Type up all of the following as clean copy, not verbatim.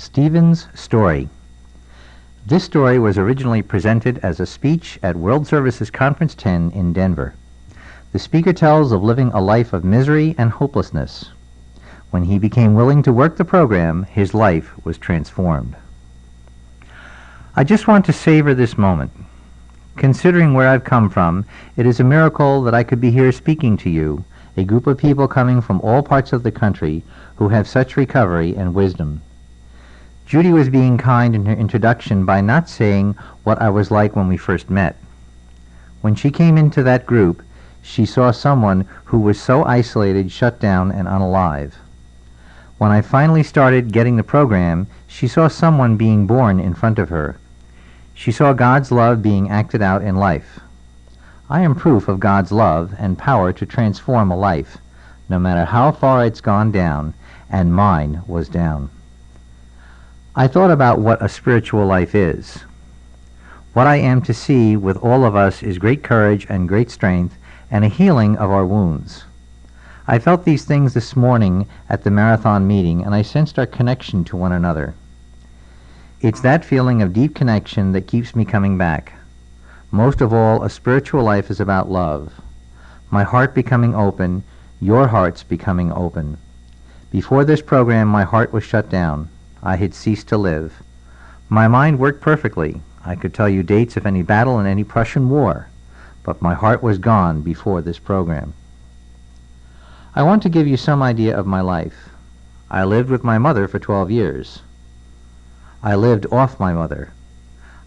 Stephen's Story. This story was originally presented as a speech at World Services Conference 10 in Denver. The speaker tells of living a life of misery and hopelessness. When he became willing to work the program, his life was transformed. I just want to savor this moment. Considering where I've come from, it is a miracle that I could be here speaking to you, a group of people coming from all parts of the country who have such recovery and wisdom. Judy was being kind in her introduction by not saying what I was like when we first met. When she came into that group, she saw someone who was so isolated, shut down, and unalive. When I finally started getting the program, she saw someone being born in front of her. She saw God's love being acted out in life. I am proof of God's love and power to transform a life, no matter how far it's gone down, and mine was down. I thought about what a spiritual life is. What I am to see with all of us is great courage and great strength and a healing of our wounds. I felt these things this morning at the marathon meeting, and I sensed our connection to one another. It's that feeling of deep connection that keeps me coming back. Most of all, a spiritual life is about love. My heart becoming open, your hearts becoming open. Before this program, my heart was shut down. I had ceased to live. My mind worked perfectly. I could tell you dates of any battle in any Prussian war, but my heart was gone before this program. I want to give you some idea of my life. I lived with my mother for 12 years. I lived off my mother.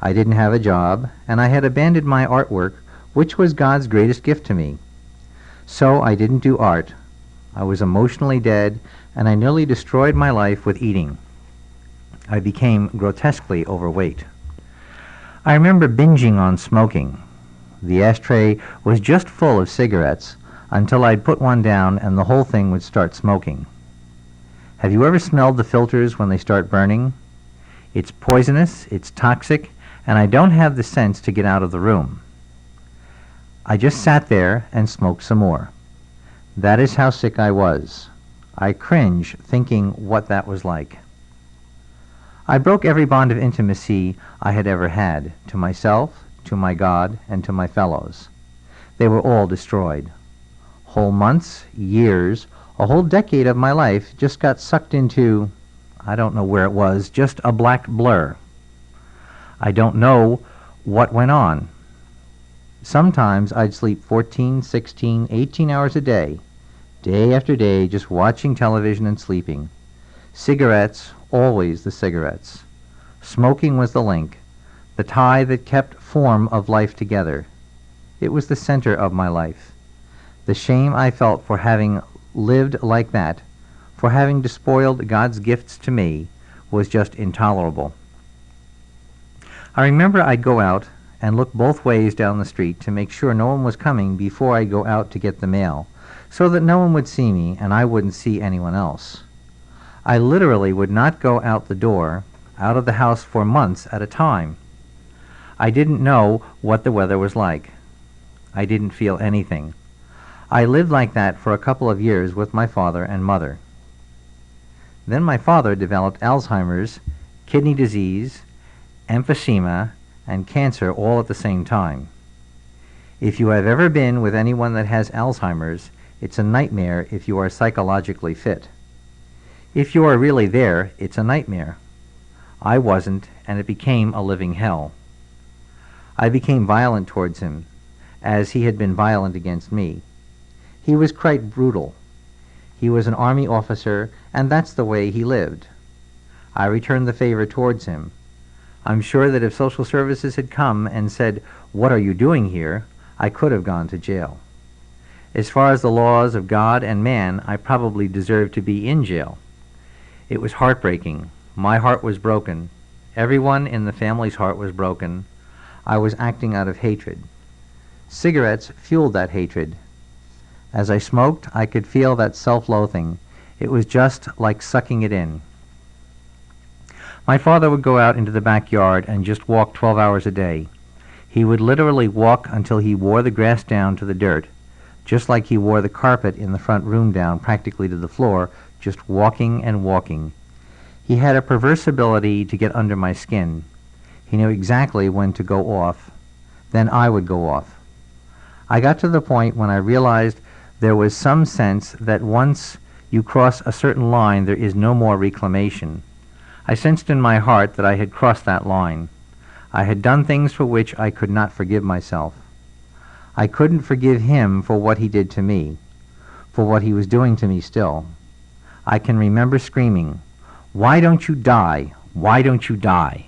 I didn't have a job, and I had abandoned my artwork, which was God's greatest gift to me. So I didn't do art. I was emotionally dead, and I nearly destroyed my life with eating. I became grotesquely overweight. I remember binging on smoking. The ashtray was just full of cigarettes until I'd put one down and the whole thing would start smoking. Have you ever smelled the filters when they start burning? It's poisonous, it's toxic, and I don't have the sense to get out of the room. I just sat there and smoked some more. That is how sick I was. I cringe thinking what that was like. I broke every bond of intimacy I had ever had, to myself, to my God, and to my fellows. They were all destroyed. Whole months, years, a whole decade of my life just got sucked into, I don't know where it was, just a black blur. I don't know what went on. Sometimes I'd sleep 14, 16, 18 hours a day after day, just watching television and sleeping. Cigarettes, always the cigarettes. Smoking was the link, the tie that kept form of life together. It was the center of my life. The shame I felt for having lived like that, for having despoiled God's gifts to me, was just intolerable. I remember I'd go out and look both ways down the street to make sure no one was coming before I'd go out to get the mail, so that no one would see me and I wouldn't see anyone else. I literally would not go out the door, out of the house for months at a time. I didn't know what the weather was like. I didn't feel anything. I lived like that for a couple of years with my father and mother. Then my father developed Alzheimer's, kidney disease, emphysema, and cancer all at the same time. If you have ever been with anyone that has Alzheimer's, it's a nightmare if you are psychologically fit. If you are really there, it's a nightmare. I wasn't, and it became a living hell. I became violent towards him, as he had been violent against me. He was quite brutal. He was an army officer, and that's the way he lived. I returned the favor towards him. I'm sure that if social services had come and said, "What are you doing here?" I could have gone to jail. As far as the laws of God and man, I probably deserved to be in jail. It was heartbreaking. My heart was broken. Everyone in the family's heart was broken. I was acting out of hatred. Cigarettes fueled that hatred. As I smoked, I could feel that self-loathing. It was just like sucking it in. My father would go out into the backyard and just walk 12 hours a day. He would literally walk until he wore the grass down to the dirt, just like he wore the carpet in the front room down practically to the floor, just walking and walking. He had a perverse ability to get under my skin. He knew exactly when to go off. Then I would go off. I got to the point when I realized there was some sense that once you cross a certain line, there is no more reclamation. I sensed in my heart that I had crossed that line. I had done things for which I could not forgive myself. I couldn't forgive him for what he did to me, for what he was doing to me still. I can remember screaming, "Why don't you die? Why don't you die?"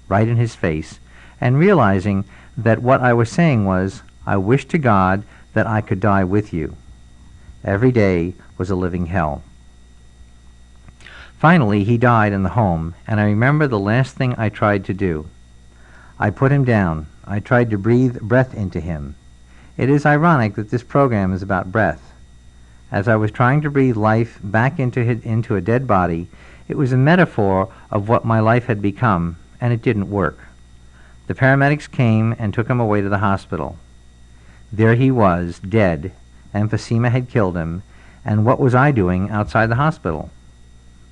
right in his face, and realizing that what I was saying was, "I wish to God that I could die with you." Every day was a living hell. Finally, he died in the home, and I remember the last thing I tried to do. I put him down. I tried to breathe breath into him. It is ironic that this program is about breath. As I was trying to breathe life back into a dead body, it was a metaphor of what my life had become, and it didn't work. The paramedics came and took him away to the hospital. There he was, dead. Emphysema had killed him, and what was I doing outside the hospital?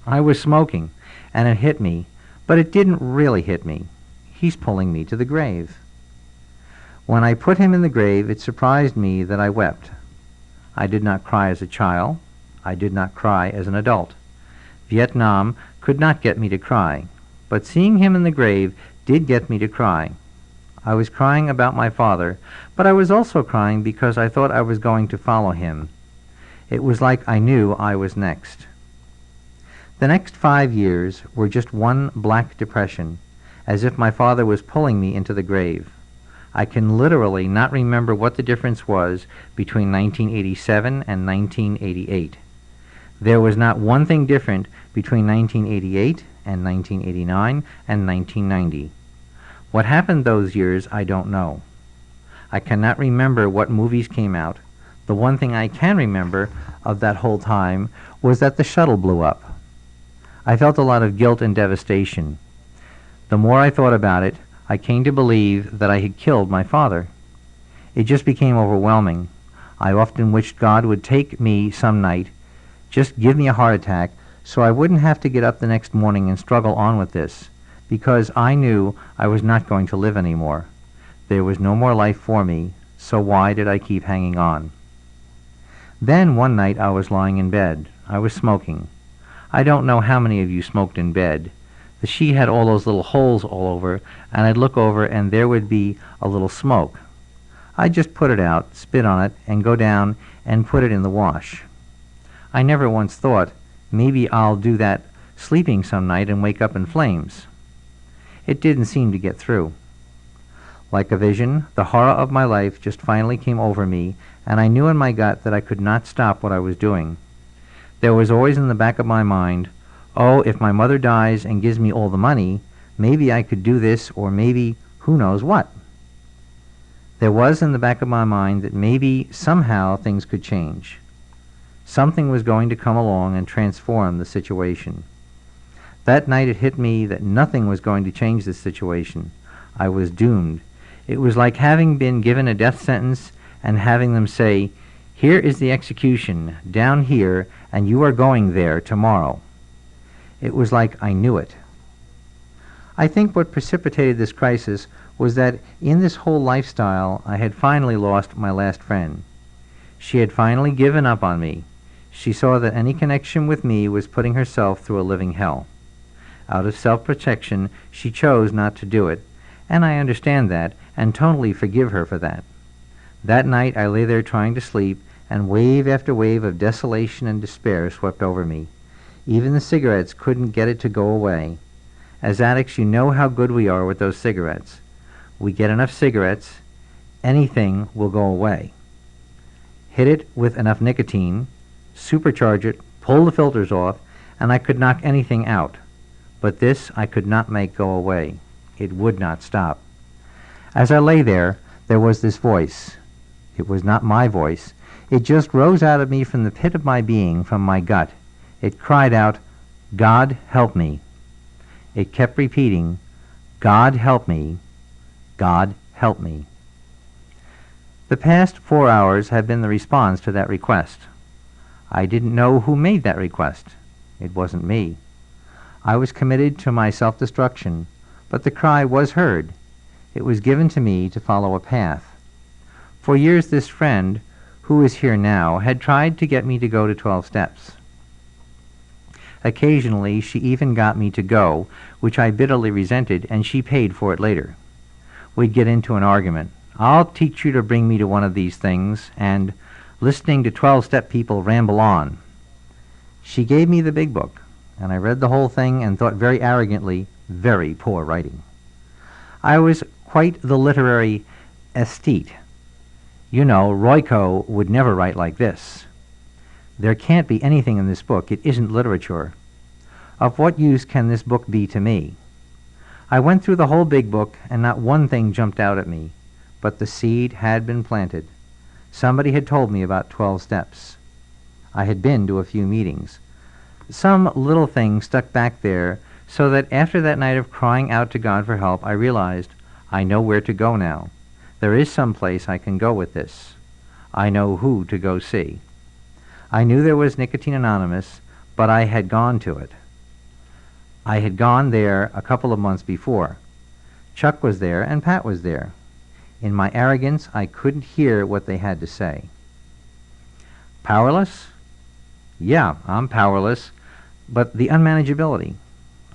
I was smoking, and it hit me, but it didn't really hit me. He's pulling me to the grave. When I put him in the grave, it surprised me that I wept. I did not cry as a child. I did not cry as an adult. Vietnam could not get me to cry, but seeing him in the grave did get me to cry. I was crying about my father, but I was also crying because I thought I was going to follow him. It was like I knew I was next. The next 5 years were just one black depression, as if my father was pulling me into the grave. I can literally not remember what the difference was between 1987 and 1988. There was not one thing different between 1988 and 1989 and 1990. What happened those years, I don't know. I cannot remember what movies came out. The one thing I can remember of that whole time was that the shuttle blew up. I felt a lot of guilt and devastation. The more I thought about it, I came to believe that I had killed my father. It just became overwhelming. I often wished God would take me some night, just give me a heart attack, so I wouldn't have to get up the next morning and struggle on with this, because I knew I was not going to live anymore. There was no more life for me, so why did I keep hanging on? Then one night I was lying in bed. I was smoking. I don't know how many of you smoked in bed. The sheet had all those little holes all over, and I'd look over and there would be a little smoke. I'd just put it out, spit on it, and go down and put it in the wash. I never once thought, maybe I'll do that sleeping some night and wake up in flames. It didn't seem to get through. Like a vision, the horror of my life just finally came over me, and I knew in my gut that I could not stop what I was doing. There was always in the back of my mind, oh, if my mother dies and gives me all the money, maybe I could do this, or maybe who knows what. There was in the back of my mind that maybe somehow things could change. Something was going to come along and transform the situation. That night it hit me that nothing was going to change this situation. I was doomed. It was like having been given a death sentence and having them say, "Here is the execution, down here, and you are going there tomorrow." It was like I knew it. I think what precipitated this crisis was that in this whole lifestyle I had finally lost my last friend. She had finally given up on me. She saw that any connection with me was putting herself through a living hell. Out of self-protection, she chose not to do it, and I understand that and totally forgive her for that. That night I lay there trying to sleep, and wave after wave of desolation and despair swept over me. Even the cigarettes couldn't get it to go away. As addicts, you know how good we are with those cigarettes. We get enough cigarettes, anything will go away. Hit it with enough nicotine, supercharge it, pull the filters off, and I could knock anything out. But this I could not make go away. It would not stop. As I lay there, there was this voice. It was not my voice. It just rose out of me from the pit of my being, from my gut. It cried out, "God help me." It kept repeating, "God help me, God help me." The past 4 hours have been the response to that request. I didn't know who made that request. It wasn't me. I was committed to my self-destruction, but the cry was heard. It was given to me to follow a path. For years this friend, who is here now, had tried to get me to go to 12 steps. Occasionally she even got me to go, which I bitterly resented, and she paid for it later. We'd get into an argument. "I'll teach you to bring me to one of these things," and listening to 12-step people ramble on. She gave me the big book, and I read the whole thing and thought very arrogantly, very poor writing. I was quite the literary aesthete. You know, Royko would never write like this. There can't be anything in this book. It isn't literature. Of what use can this book be to me? I went through the whole big book, and not one thing jumped out at me, but the seed had been planted. Somebody had told me about 12 steps. I had been to a few meetings. Some little thing stuck back there, so that after that night of crying out to God for help, I realized I know where to go now. There is some place I can go with this. I know who to go see. I knew there was Nicotine Anonymous, but I had gone to it. I had gone there a couple of months before. Chuck was there and Pat was there. In my arrogance, I couldn't hear what they had to say. Powerless? Yeah, I'm powerless, but the unmanageability.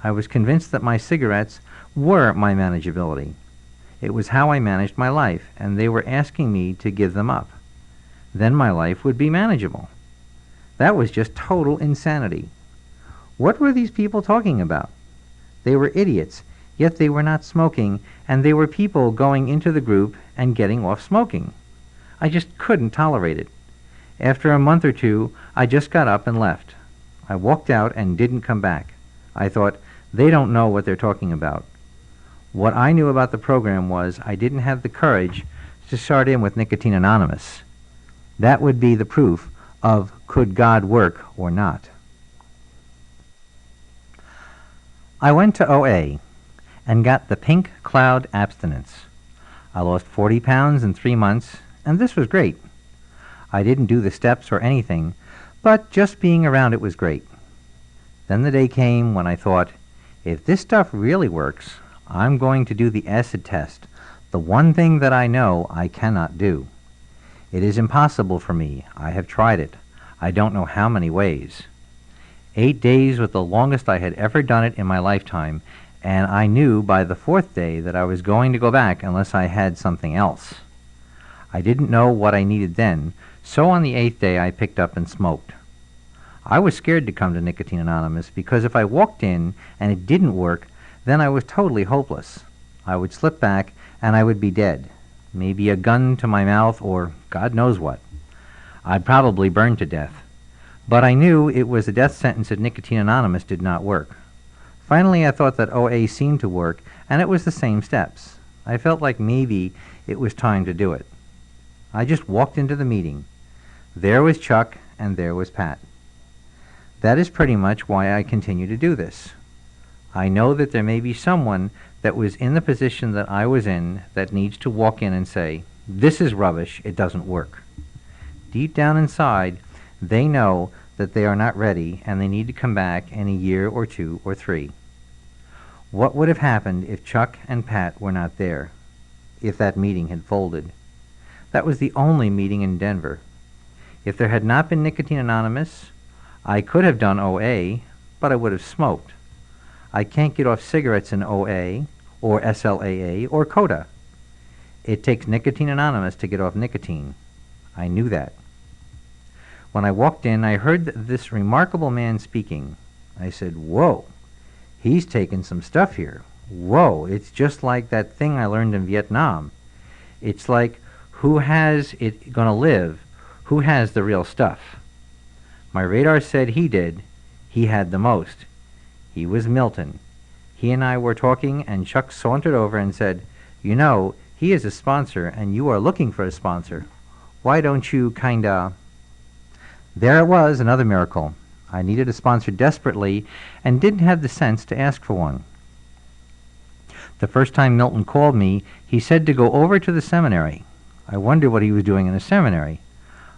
I was convinced that my cigarettes were my manageability. It was how I managed my life, and they were asking me to give them up. Then my life would be manageable. That was just total insanity. What were these people talking about? They were idiots, yet they were not smoking, and they were people going into the group and getting off smoking. I just couldn't tolerate it. After a month or two, I just got up and left. I walked out and didn't come back. I thought, they don't know what they're talking about. What I knew about the program was I didn't have the courage to start in with Nicotine Anonymous. That would be the proof of could God work or not. I went to OA and got the pink cloud abstinence. I lost 40 pounds in 3 months, and this was great. I didn't do the steps or anything, but just being around it was great. Then the day came when I thought, if this stuff really works, I'm going to do the acid test, the one thing that I know I cannot do. It is impossible for me. I have tried it. I don't know how many ways. 8 days was the longest I had ever done it in my lifetime, and I knew by the 4th day that I was going to go back unless I had something else. I didn't know what I needed then, so on the 8th day I picked up and smoked. I was scared to come to Nicotine Anonymous because if I walked in and it didn't work, then I was totally hopeless. I would slip back and I would be dead. Maybe a gun to my mouth or God knows what. I'd probably burn to death. But I knew it was a death sentence if Nicotine Anonymous did not work. Finally, I thought that OA seemed to work, and it was the same steps. I felt like maybe it was time to do it. I just walked into the meeting. There was Chuck, and there was Pat. That is pretty much why I continue to do this. I know that there may be someone that was in the position that I was in that needs to walk in and say, this is rubbish, it doesn't work. Deep down inside, they know that they are not ready and they need to come back in a year or 2 or 3. What would have happened if Chuck and Pat were not there? If that meeting had folded? That was the only meeting in Denver. If there had not been Nicotine Anonymous, I could have done OA, but I would have smoked. I can't get off cigarettes in OA, or SLAA, or CODA. It takes Nicotine Anonymous to get off nicotine. I knew that. When I walked in, I heard this remarkable man speaking. I said, whoa, he's taken some stuff here. Whoa, it's just like that thing I learned in Vietnam. It's like, who has it gonna live? Who has the real stuff? My radar said he did. He had the most. He was Milton. He and I were talking, and Chuck sauntered over and said, you know, he is a sponsor, and you are looking for a sponsor. Why don't you kinda... There it was, another miracle. I needed a sponsor desperately and didn't have the sense to ask for one. The first time Milton called me, he said to go over to the seminary. I wondered what he was doing in a seminary.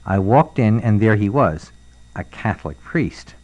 I walked in, and there he was, a Catholic priest.